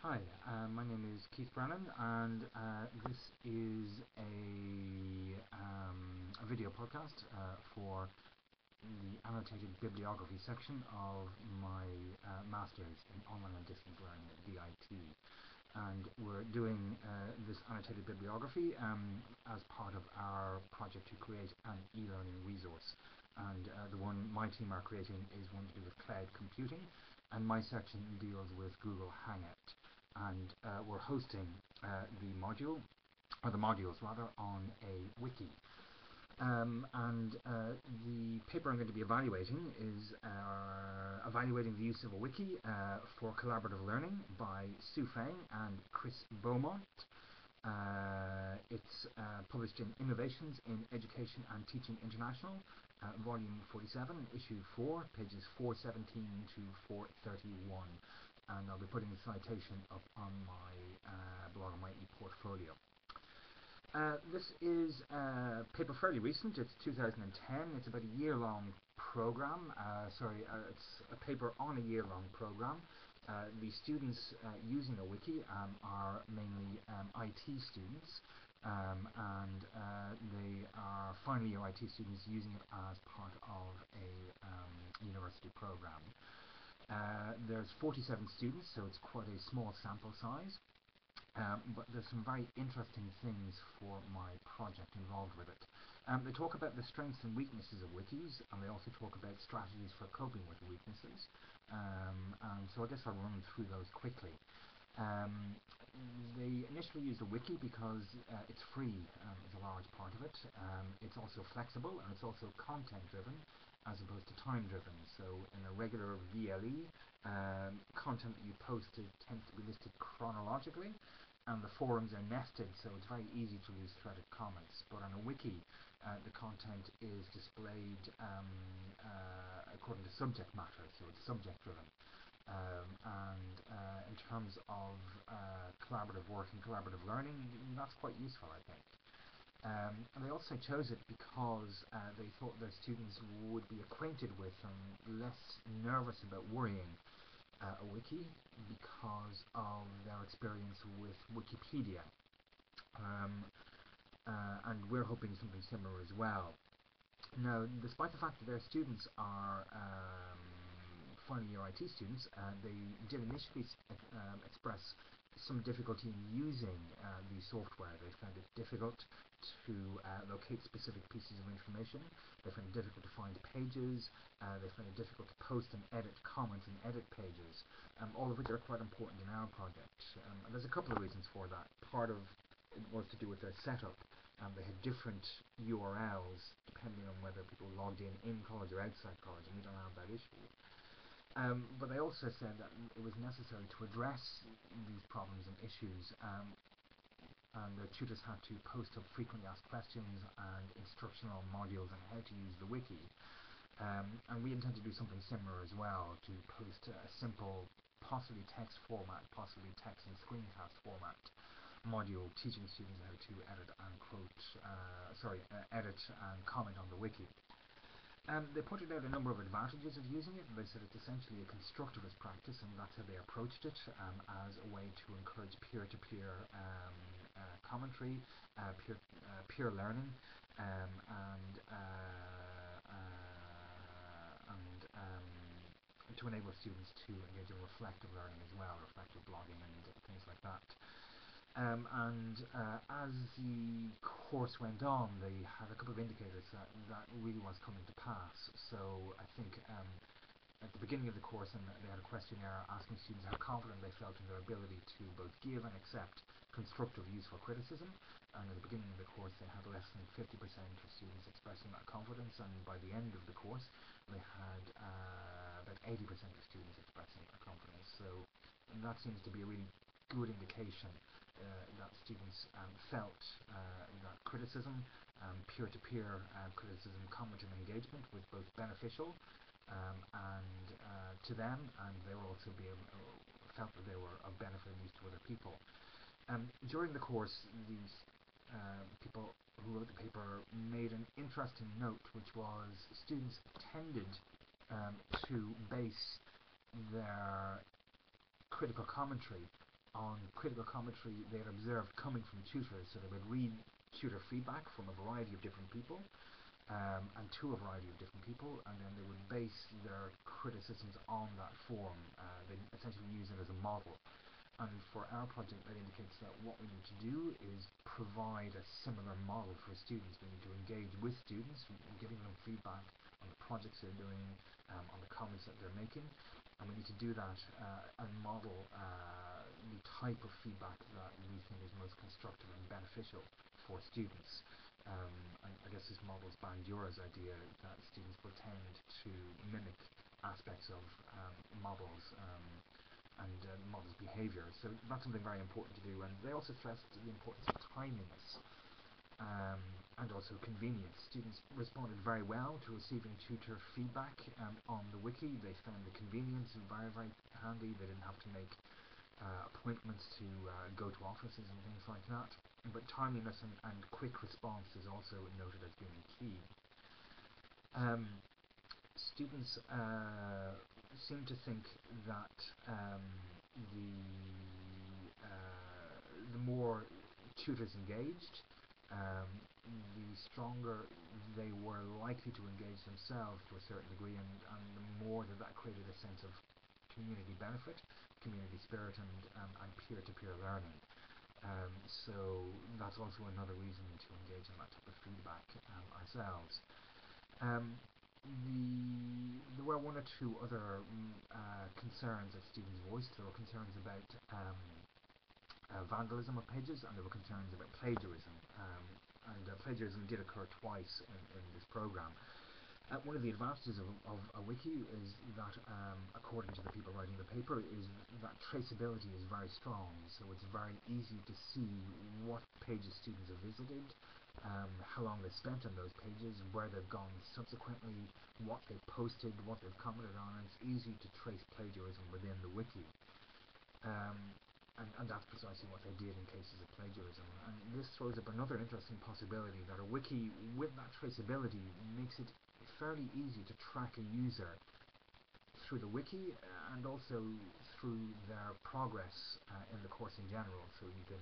Hi, my name is Keith Brennan, and this is a video podcast for the Annotated Bibliography section of my Masters in Online and Distance Learning at DIT. And we're doing this Annotated Bibliography as part of our project to create an e-learning resource. And the one my team are creating is one to do with cloud computing, and my section deals with Google Hangout. And we're hosting the modules rather, on a wiki. The paper I'm going to be evaluating is evaluating the use of a wiki for collaborative learning by Feng and Chris Beaumont. It's published in Innovations in Education and Teaching International, volume 47, issue 4, pages 417 to 431. And I'll be putting the citation up on my blog, on my e-portfolio. This is a paper fairly recent. It's 2010. It's about a year-long program. It's a paper on a year-long program. The students using a wiki are mainly IT students, and they are final year IT students using it as part of a university program. There's 47 students, so it's quite a small sample size, but there's some very interesting things for my project involved with it. They talk about the strengths and weaknesses of wikis, and they also talk about strategies for coping with weaknesses. And so I guess I'll run through those quickly. They initially used a wiki because it's free, is a large part of it. It's also flexible, and it's also content driven as opposed to time driven. So in a regular VLE, content that you posted tends to be listed chronologically, and the forums are nested, so it's very easy to lose threaded comments. But on a wiki, the content is displayed according to subject matter, so it's subject driven. In terms of collaborative work and collaborative learning, that's quite useful, I think. And they also chose it because they thought their students would be acquainted with and less nervous about worrying a wiki because of their experience with Wikipedia. And we're hoping something similar as well. Now, despite the fact that their students are final year IT students, they did initially express some difficulty in using the software. They found it difficult to locate specific pieces of information. They found it difficult to find pages. They found it difficult to post and edit comments and edit pages, all of which are quite important in our project. And there's a couple of reasons for that. Part of it was to do with their setup. They had different URLs depending on whether people logged in college or outside college, and we don't have that issue. But they also said that it was necessary to address these problems and issues, and their tutors had to post up frequently asked questions and instructional modules on how to use the wiki. And we intend to do something similar as well, to post a simple, possibly text format, possibly text and screencast format module teaching students how to edit and edit and comment on the wiki. They pointed out a number of advantages of using it. They said it's essentially a constructivist practice, and that's how they approached it, as a way to encourage peer-to-peer commentary, peer learning, and to enable students to engage in reflective learning as well, reflective blogging and things like that. As the course went on, they had a couple of indicators that really was coming to pass. So I think at the beginning of the course, they had a questionnaire asking students how confident they felt in their ability to both give and accept constructive, useful criticism. And at the beginning of the course, they had less than 50% of students expressing that confidence, and by the end of the course, they had about 80% of students expressing that confidence. So that seems to be a really good indication that students felt that criticism, peer-to-peer criticism, comment and engagement was both beneficial and to them, and they were also felt that they were of benefit and use to other people. During the course, these people who wrote the paper made an interesting note, which was students tended to base their critical commentary on critical commentary they had observed coming from tutors. So they would read tutor feedback from a variety of different people, and to a variety of different people, and then they would base their criticisms on that form. They essentially use it as a model. And for our project, that indicates that what we need to do is provide a similar model for students. We need to engage with students, giving them feedback on the projects they're doing, on the comments that they're making, and we need to do that and model the type of feedback that we think is most constructive and beneficial for students. And I guess this models Bandura's idea that students will tend to mimic aspects of models and models' behaviour. So that's something very important to do. And they also stressed the importance of timeliness and also convenience. Students responded very well to receiving tutor feedback on the wiki. They found the convenience very, very handy. They didn't have to make appointments to go to offices and things like that. But timeliness and quick response is also noted as being key. Students seem to think that the more tutors engaged, the stronger they were likely to engage themselves to a certain degree, and the more that created a sense of community benefit, community spirit, and peer-to-peer learning. So that's also another reason to engage in that type of feedback ourselves. There were one or two other concerns that students voiced. There were concerns about vandalism of pages, and there were concerns about plagiarism. Plagiarism did occur twice in this program. One of the advantages of a wiki is that, according to the people writing the paper, is that traceability is very strong. So it's very easy to see what pages students have visited, how long they spent on those pages, where they've gone subsequently, what they've posted, what they've commented on. It's easy to trace plagiarism within the wiki. And that's precisely what they did in cases of plagiarism. And this throws up another interesting possibility, that a wiki with that traceability makes it fairly easy to track a user through the wiki and also through their progress in the course in general. So you can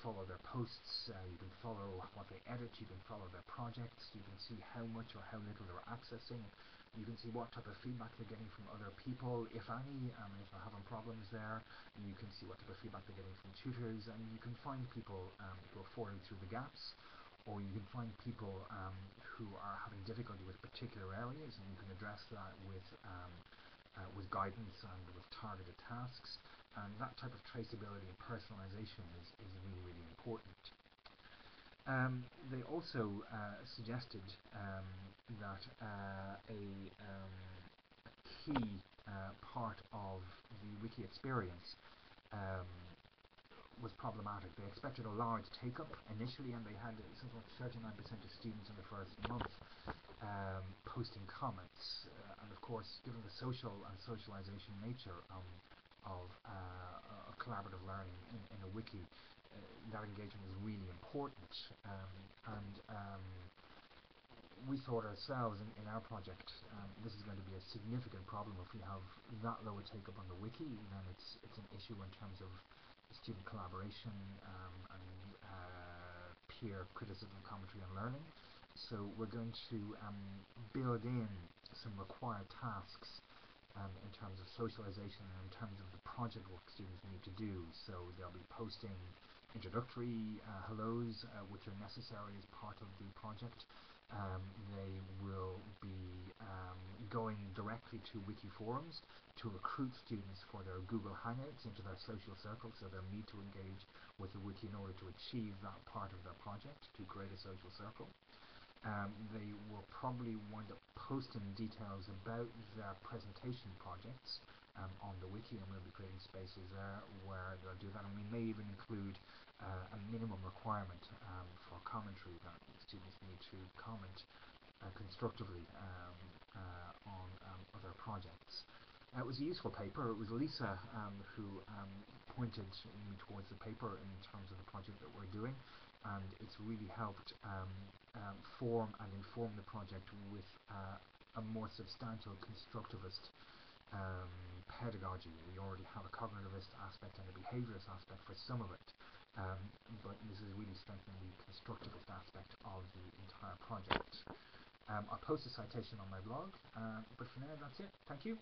follow their posts, you can follow what they edit, you can follow their projects, you can see how much or how little they're accessing, you can see what type of feedback they're getting from other people, if any, if they're having problems there. You can see what type of feedback they're getting from tutors, and you can find people who are falling through the gaps, or you can find people who are having difficulty with particular areas, and you can address that with guidance and with targeted tasks. And that type of traceability and personalization is really, really important. They also suggested that a key part of the wiki experience was problematic. They expected a large take-up initially, and they had something like 39% of students in the first month posting comments. And of course, given the social and socialization nature of collaborative learning in a wiki, that engagement is really important. We thought ourselves in our project, this is going to be a significant problem. If we have that low a take-up on the wiki, then it's an issue in terms of student collaboration and peer criticism, commentary, and learning. So we're going to build in some required tasks in terms of socialization and in terms of the project work students need to do. So they'll be posting introductory hellos, which are necessary as part of the project. They will be going directly to wiki forums to recruit students for their Google Hangouts into their social circles, so they'll need to engage with the wiki in order to achieve that part of their project, to create a social circle. They will probably wind up posting details about their presentation projects on the wiki, and we'll be creating spaces there where they'll do that. And we may even include a minimum requirement for commentary, that students need to comment constructively on other projects. It was a useful paper. It was Lisa who pointed me towards the paper in terms of the project that we're doing, and it's really helped form and inform the project with a more substantial constructivist pedagogy. We already have a cognitivist aspect and a behaviourist aspect for some of it, but this is really strengthening the constructivist aspect of the entire project. I'll post a citation on my blog, but for now that's it. Thank you.